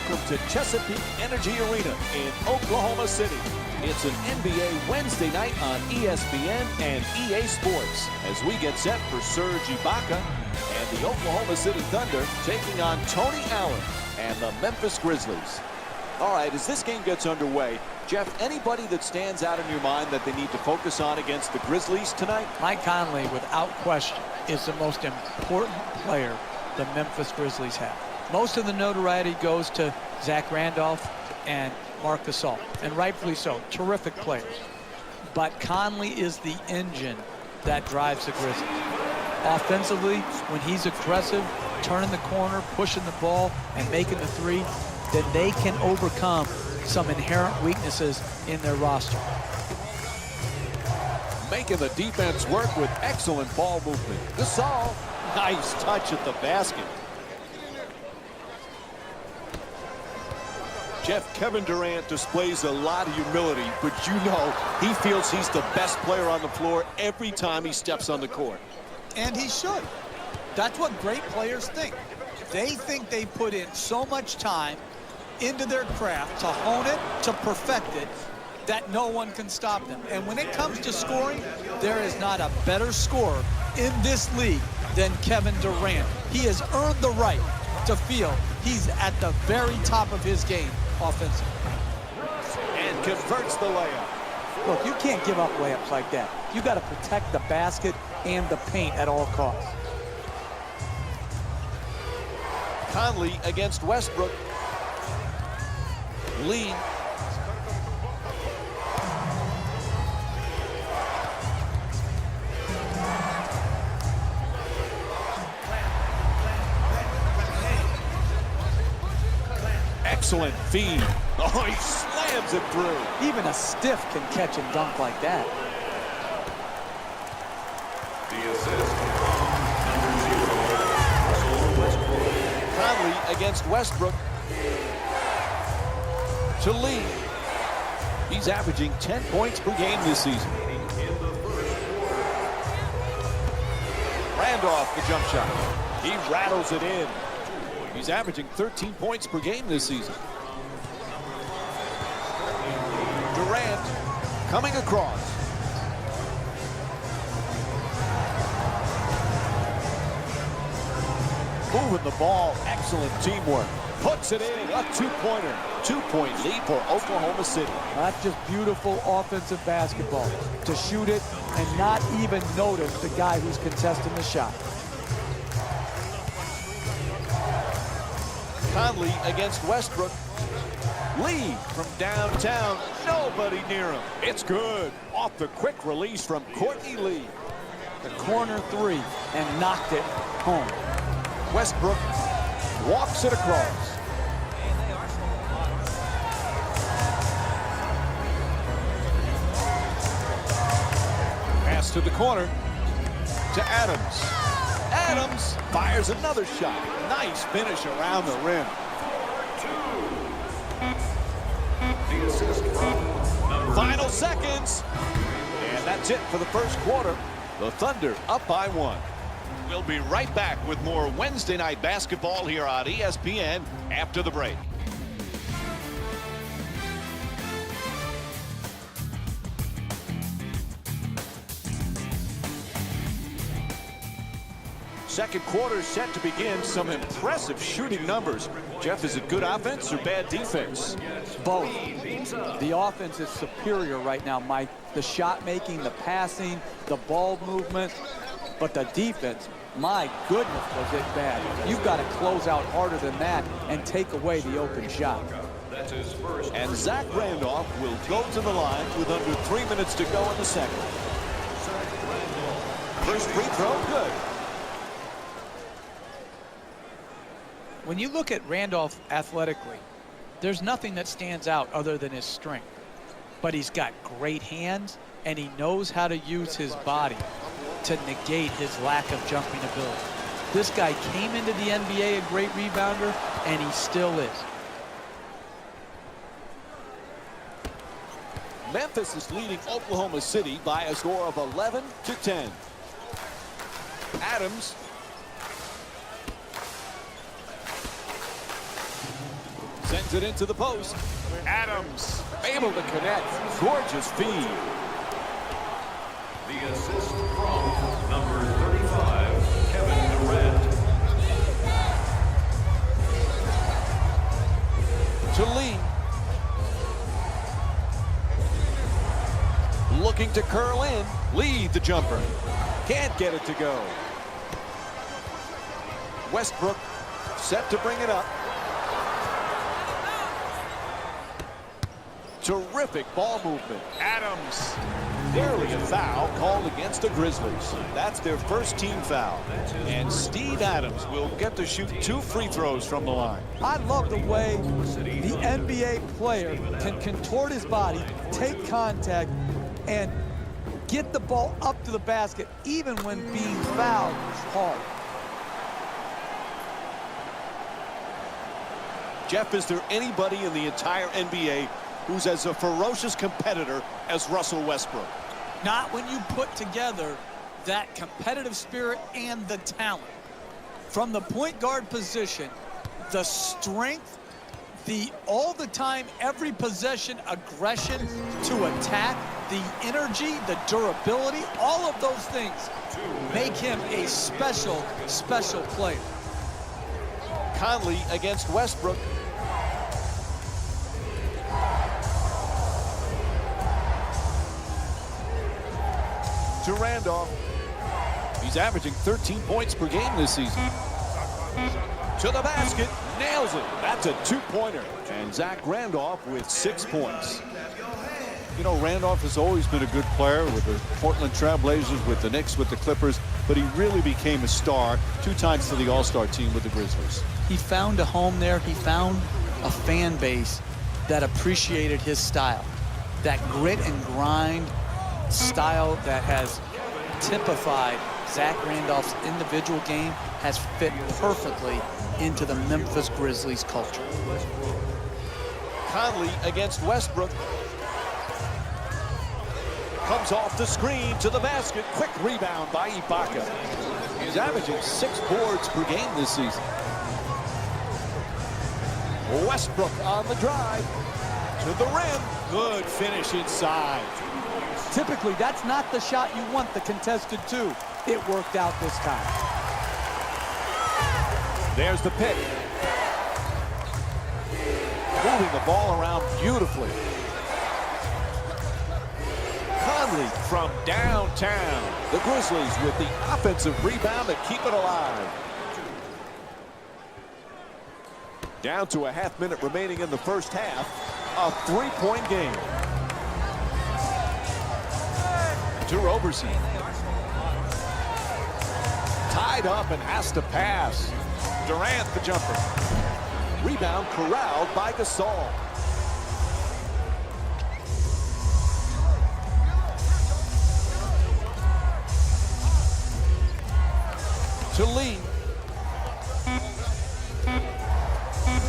welcome to Chesapeake Energy Arena in Oklahoma City. It's an NBA Wednesday night on ESPN and EA Sports as we get set for Serge Ibaka and the Oklahoma City Thunder taking on Tony Allen and the Memphis Grizzlies. All right, as this game gets underway, Jeff, anybody that stands out in your mind that they need to focus on against the Grizzlies tonight? Mike Conley, without question, is the most important player the Memphis Grizzlies have. Most of the notoriety goes to Zach Randolph and Marc Gasol, and rightfully so. Terrific players. But Conley is the engine that drives the Grizzlies. Offensively, when he's aggressive, turning the corner, pushing the ball, and making the three, then they can overcome some inherent weaknesses in their roster. Making the defense work with excellent ball movement. Gasol, nice touch at the basket. Jeff, Kevin Durant displays a lot of humility, but you know he feels he's the best player on the floor every time he steps on the court. And he should. That's what great players think. They think they put in so much time into their craft to hone it, to perfect it, that no one can stop them. And when it comes to scoring, there is not a better scorer in this league than Kevin Durant. He has earned the right to feel he's at the very top of his game offensively. And converts the layup. Look, you can't give up layups like that. You got to protect the basket and the paint at all costs. Conley against Westbrook. Lee. Excellent feed. Oh, he slams it through. Even a stiff can catch and dunk like that. The assist from Conley against Westbrook. To Lee. He's averaging 10 points per game this season. Randolph, the jump shot. He rattles it in. He's averaging 13 points per game this season. Durant coming across. Moving the ball, excellent teamwork. Puts it in, a two-pointer. 2-point lead for Oklahoma City. That's just beautiful offensive basketball. To shoot it and not even notice the guy who's contesting the shot. Conley against Westbrook. Lee from downtown. Nobody near him. It's good. Off the quick release from Courtney Lee. The corner three and knocked it home. Westbrook walks it across. Pass to the corner to Adams. Adams fires another shot. Nice finish around the rim. the assist from Final seconds. And that's it for the first quarter. The Thunder up by 1. We'll be right back with more Wednesday night basketball here on ESPN after the break. Second quarter set to begin. Some impressive shooting numbers. Jeff, is it good offense or bad defense? Both. The offense is superior right now, Mike. The shot making, the passing, the ball movement. But the defense, my goodness, was it bad. You've got to close out harder than that and take away the open shot. that's his first. And Zach Randolph will go to the line with under 3 minutes to go in the second. First free throw, good. When you look at Randolph athletically, there's nothing that stands out other than his strength. But he's got great hands, and he knows how to use his body to negate his lack of jumping ability. This guy came into the NBA a great rebounder, and he still is. Memphis is leading Oklahoma City by a score of 11-10. Adams. Sent Sends it into the post. Adams. Able to connect. Gorgeous feed. The assist from number 35, Kevin Durant. To Lee. Looking to curl in. Lead the jumper. Can't get it to go. Westbrook set to bring it up. Terrific ball movement. Adams. Barely a foul called against the Grizzlies. That's their first team foul. And Steve Adams will get to shoot 2 free throws from the line. I love the way the NBA player can contort his body, take contact, and get the ball up to the basket, even when being fouled hard. Jeff, is there anybody in the entire NBA who's as a ferocious competitor as Russell Westbrook? Not when you put together that competitive spirit and the talent. From the point guard position, the strength, the all the time, every possession aggression to attack, the energy, the durability, all of those things make him a special, special player. Conley against Westbrook. To Randolph. He's averaging 13 points per game this season. To the basket, nails it. That's a 2-pointer. And Zach Randolph with 6 points. You know, Randolph has always been a good player with the Portland Trail Blazers, with the Knicks, with the Clippers, but he really became a star 2 times to the All-Star team with the Grizzlies. He found a home there. He found a fan base that appreciated his style. That grit and grind style that has typified Zach Randolph's individual game has fit perfectly into the Memphis Grizzlies culture. Conley against Westbrook. Comes off the screen to the basket. Quick rebound by Ibaka. He's averaging 6 boards per game this season. Westbrook on the drive. To the rim. Good finish inside. Typically, that's not the shot you want the contested to. It worked out this time. There's the pick. Moving the ball around beautifully. Conley from downtown. The Grizzlies with the offensive rebound to keep it alive. Down to a half-minute remaining in the first half. A 3-point game. To Roberson. Tied up and has to pass. Durant the jumper. Rebound corralled by Gasol. To Lee.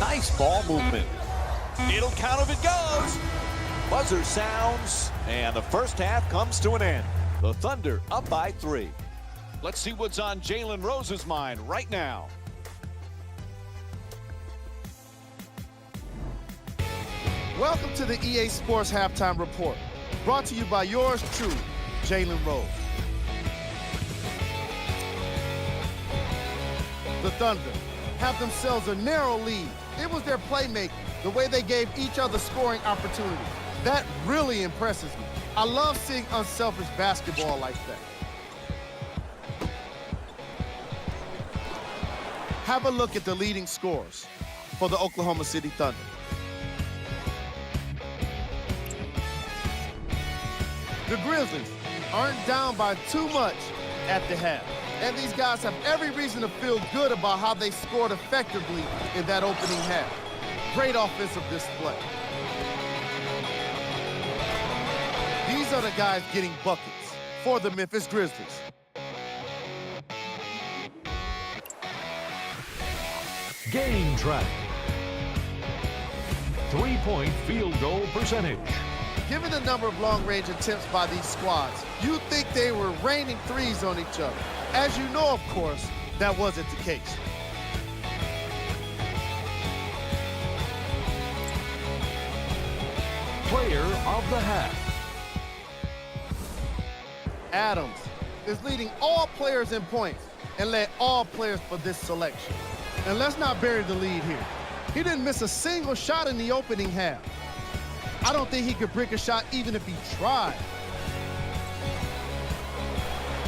Nice ball movement. It'll count if it goes. Buzzer sounds, and the first half comes to an end. The Thunder up by 3. Let's see what's on Jalen Rose's mind right now. Welcome to the EA Sports Halftime Report, brought to you by yours truly, Jalen Rose. The Thunder have themselves a narrow lead. It was their playmaking, the way they gave each other scoring opportunities. That really impresses me. I love seeing unselfish basketball like that. Have a look at the leading scorers for the Oklahoma City Thunder. The Grizzlies aren't down by too much at the half. And these guys have every reason to feel good about how they scored effectively in that opening half. Great offensive display. These are the guys getting buckets for the Memphis Grizzlies. Game track. 3-point field goal percentage. Given the number of long-range attempts by these squads, you'd think they were raining threes on each other. As you know, of course, that wasn't the case. Player of the half. Adams is leading all players in points and led all players for this selection. And let's not bury the lead here. He didn't miss a single shot in the opening half. I don't think he could brick a shot even if he tried.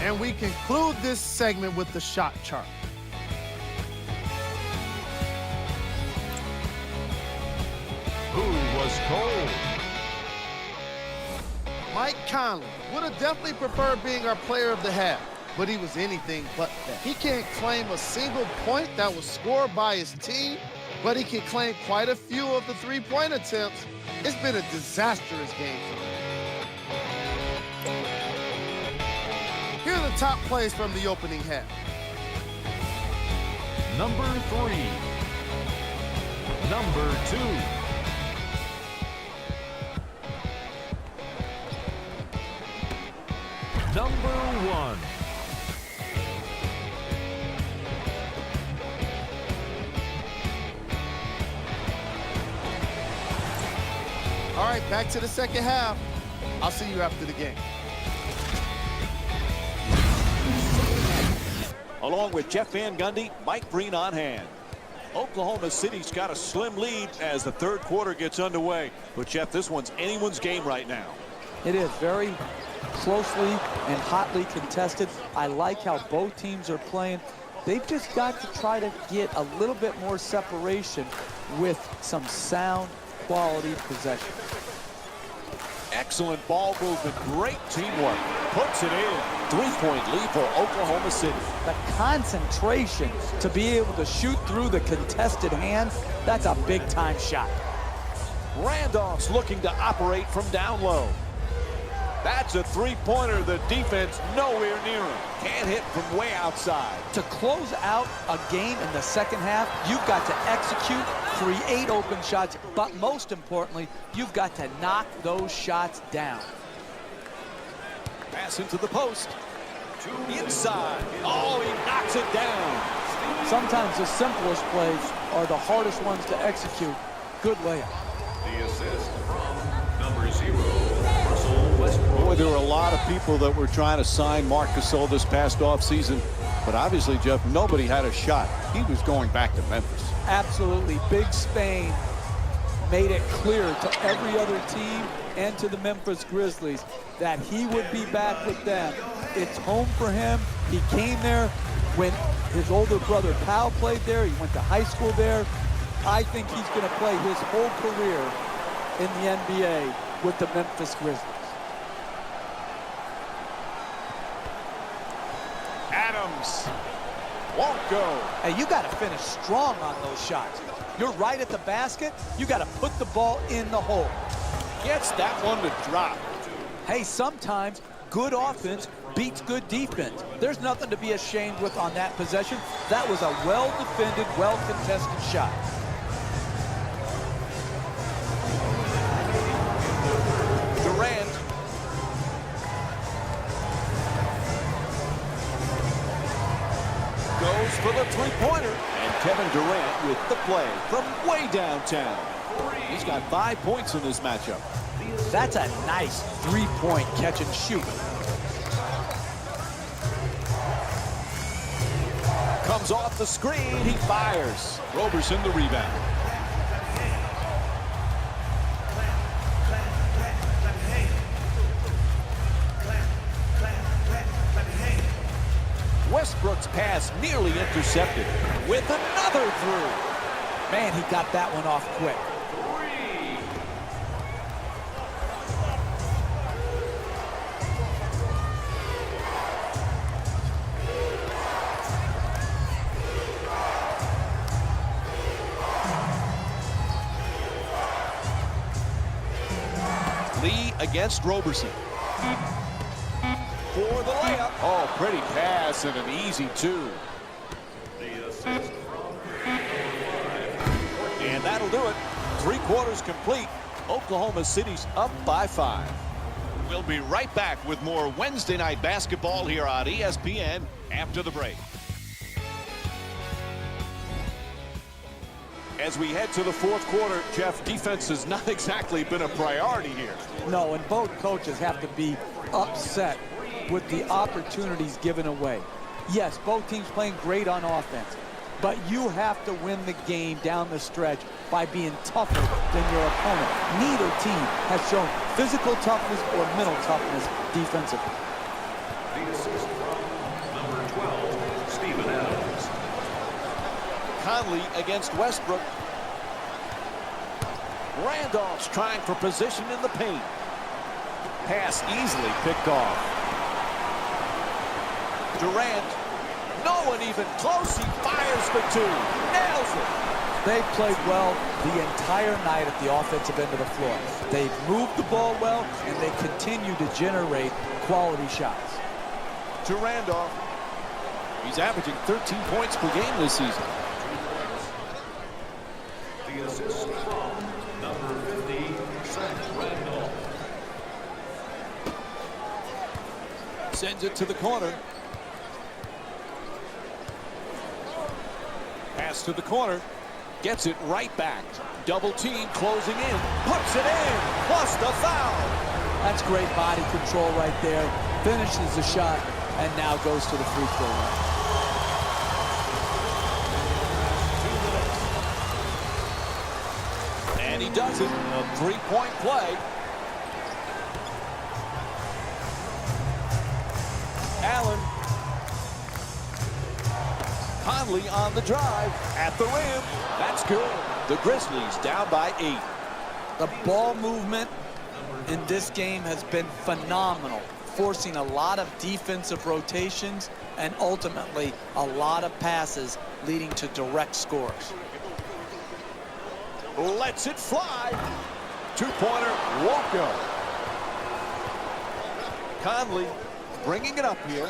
And we conclude this segment with the shot chart. Who was cold? Mike Conley would have definitely preferred being our player of the half, but he was anything but that. He can't claim a single point that was scored by his team, but he can claim quite a few of the three-point attempts. It's been a disastrous game for him. Here are the top plays from the opening half. Number 3. Number 2. Number 1. All right, back to the second half. I'll see you after the game. Along with Jeff Van Gundy, Mike Breen on hand. Oklahoma City's got a slim lead as the third quarter gets underway. But, Jeff, this one's anyone's game right now. It is very closely and hotly contested. I like how both teams are playing. They've just got to try to get a little bit more separation with some sound quality possession. Excellent ball movement, great teamwork. Puts it in. 3-point lead for Oklahoma City. The concentration to be able to shoot through the contested hand, that's a big-time shot. Randolph's looking to operate from down low. That's a three-pointer. The defense nowhere near him. Can't hit from way outside. To close out a game in the second half, you've got to execute, create open shots, but most importantly, you've got to knock those shots down. Pass into the post. Inside. Oh, he knocks it down. Sometimes the simplest plays are the hardest ones to execute. Good layup. The assist from number 0, Russell Westbrook. Boy, there were a lot of people that were trying to sign Marc Gasol this past offseason. But obviously, Jeff, nobody had a shot. He was going back to Memphis. Absolutely. Big Spain made it clear to every other team and to the Memphis Grizzlies that he would be back with them. It's home for him. He came there when his older brother Pau played there. He went to high school there. I think he's going to play his whole career in the NBA with the Memphis Grizzlies. Adams. Won't go. Hey, you got to finish strong on those shots. You're right at the basket. You got to put the ball in the hole. Gets that one to drop. Hey, sometimes good offense beats good defense. There's nothing to be ashamed with on that possession. That was a well-defended, well-contested shot. Durant. Goes for the three-pointer. And Kevin Durant with the play from way downtown. He's got 5 points in this matchup. That's a nice three-point catch and shoot. Comes off the screen. He fires. Roberson the rebound. Westbrook's pass nearly intercepted with another through. Man, he got that one off quick. Lee against Roberson. For the layup. Oh, pretty pass and an easy two. The assist from And that'll do it. 3 quarters complete. Oklahoma City's up by 5. We'll be right back with more Wednesday night basketball here on ESPN after the break. As we head to the fourth quarter, Jeff, defense has not exactly been a priority here. No, and both coaches have to be upset with the opportunities given away. Yes, both teams playing great on offense, but you have to win the game down the stretch by being tougher than your opponent. Neither team has shown physical toughness or mental toughness defensively. The assist from number 12, Steven Adams. Conley against Westbrook. Randolph's trying for position in the paint. Pass easily picked off. Durant, no one even close. He fires for two. Nails it. They played well the entire night at the offensive end of the floor. They've moved the ball well, and they continue to generate quality shots. To Randolph. He's averaging 13 points per game this season. The assist from number 50, Zach Randolph. Sends it to the corner. Pass to the corner. Gets it right back. Double team closing in. Puts it in. Plus the foul. That's great body control right there. Finishes the shot and now goes to the free throw line. And he does it. A three-point play. Allen. Conley on the drive. At the rim. That's good. The Grizzlies down by 8. The ball movement in this game has been phenomenal, forcing a lot of defensive rotations and ultimately a lot of passes leading to direct scores. Lets it fly. Two-pointer won't go. Conley bringing it up here.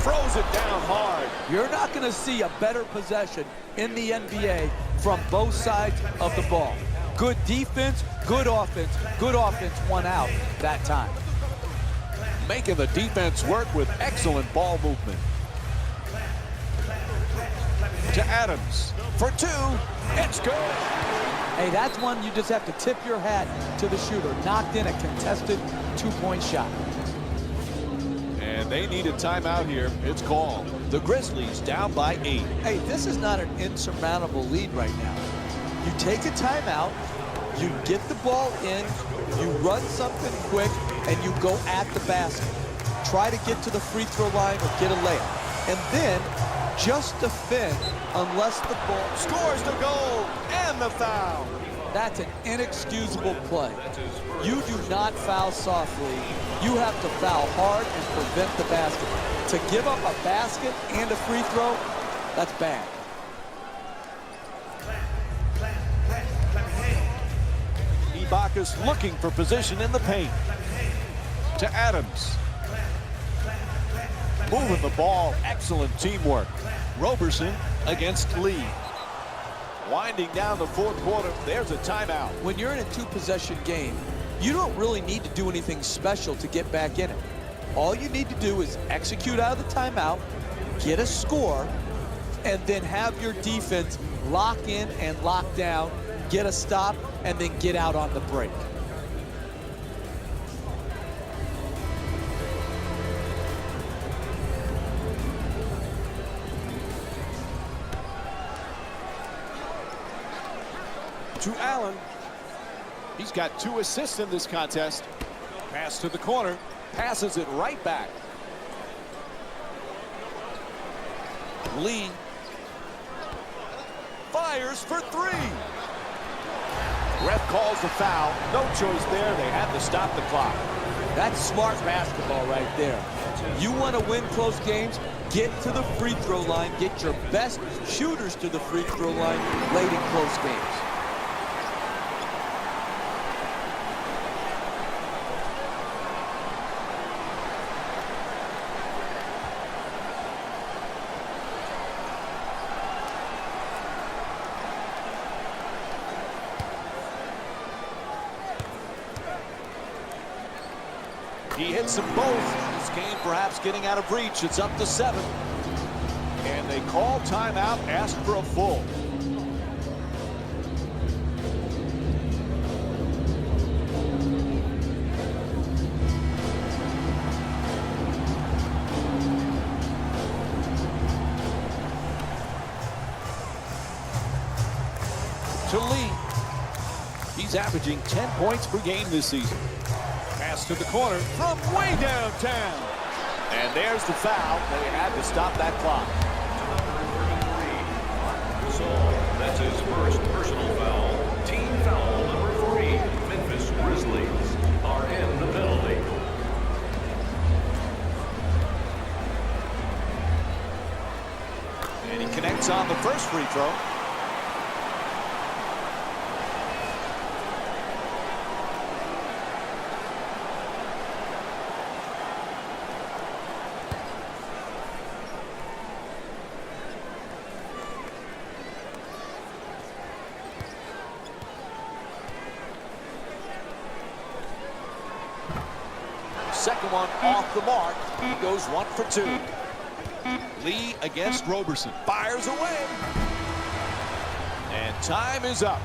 Throws it down hard. You're not going to see a better possession in the NBA from both sides of the ball. Good defense, good offense won out that time. Making the defense work with excellent ball movement. To Adams for two. It's good. Hey, that's one you just have to tip your hat to the shooter. Knocked in a contested two-point shot. And they need a timeout here. It's called. The Grizzlies down by 8. Hey, this is not an insurmountable lead right now. You take a timeout, you get the ball in, you run something quick, and you go at the basket. Try to get to the free throw line or get a layup. And then just defend unless the ball Scores the goal and the foul. That's an inexcusable play. You do not foul softly. You have to foul hard and prevent the basket. To give up a basket and a free throw, that's bad. Ibaka's looking for position in the paint. To Adams. Moving the ball. Excellent teamwork. Roberson against Lee. Winding down the fourth quarter. There's a timeout. When you're in a two-possession game, you don't really need to do anything special to get back in it. All you need to do is execute out of the timeout, get a score, and then have your defense lock in and lock down, get a stop, and then get out on the break. To Allen. He's got 2 assists in this contest. Pass to the corner. Passes it right back. Lee fires for 3. Ref calls the foul. No choice there. They had to stop the clock. That's smart basketball right there. You want to win close games, get to the free throw line, get your best shooters to the free throw line late in close games. He hits them both. This game perhaps getting out of reach. It's up to 7. And they call timeout, ask for a full. To Lee. He's averaging 10 points per game this season. Pass to the corner from way downtown. And there's the foul. They had to stop that clock. So that's his first personal foul. Team foul number 3. Memphis Grizzlies are in the penalty. And he connects on the first free throw. Second one off the mark. He goes 1 for 2. Lee against Roberson. Fires away. And time is up.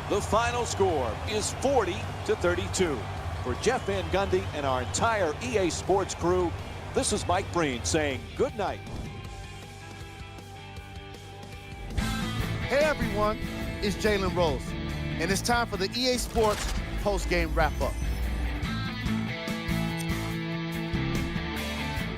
The final score is 40-32. For Jeff Van Gundy and our entire EA Sports crew, this is Mike Breen saying good night. Hey everyone, it's Jalen Rose, and it's time for the EA Sports post-game wrap-up.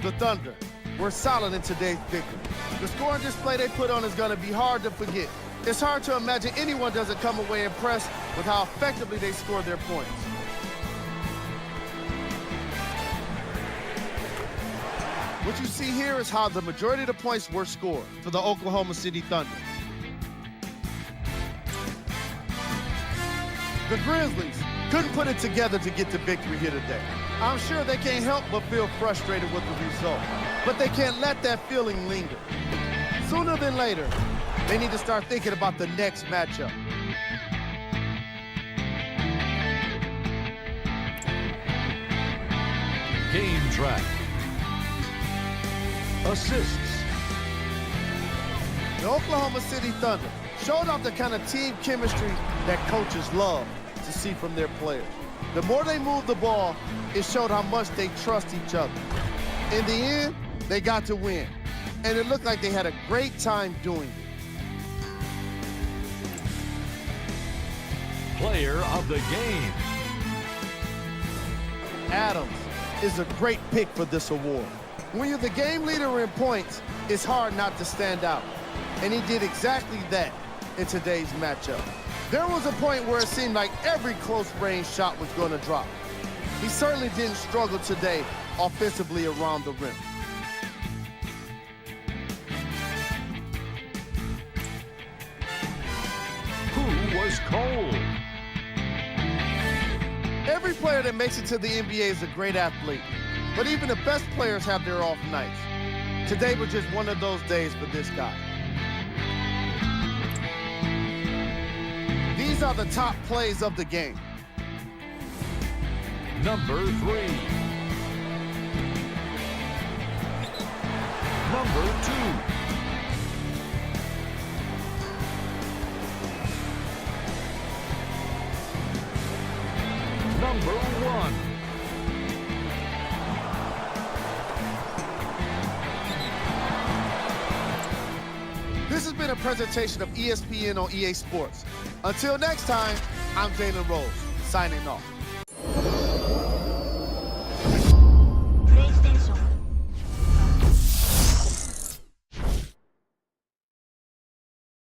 The Thunder were solid in today's victory. The scoring display they put on is going to be hard to forget. It's hard to imagine anyone doesn't come away impressed with how effectively they scored their points. What you see here is how the majority of the points were scored for the Oklahoma City Thunder. The Grizzlies couldn't put it together to get the victory here today. I'm sure they can't help but feel frustrated with the result, but they can't let that feeling linger. Sooner than later, they need to start thinking about the next matchup. Game track. Assists. The Oklahoma City Thunder showed off the kind of team chemistry that coaches love to see from their players. The more they moved the ball, it showed how much they trust each other. In the end, they got to win, and it looked like they had a great time doing it. Player of the game. Adams is a great pick for this award. When you're the game leader in points, it's hard not to stand out, and he did exactly that in today's matchup. There was a point where it seemed like every close-range shot was going to drop. He certainly didn't struggle today offensively around the rim. Who was cold? Every player that makes it to the NBA is a great athlete, but even the best players have their off nights. Today was just one of those days for this guy. These are the top plays of the game. Number 3. Number 2. Number 1. This has been a presentation of ESPN on EA Sports. Until next time, I'm Jalen Rose, signing off.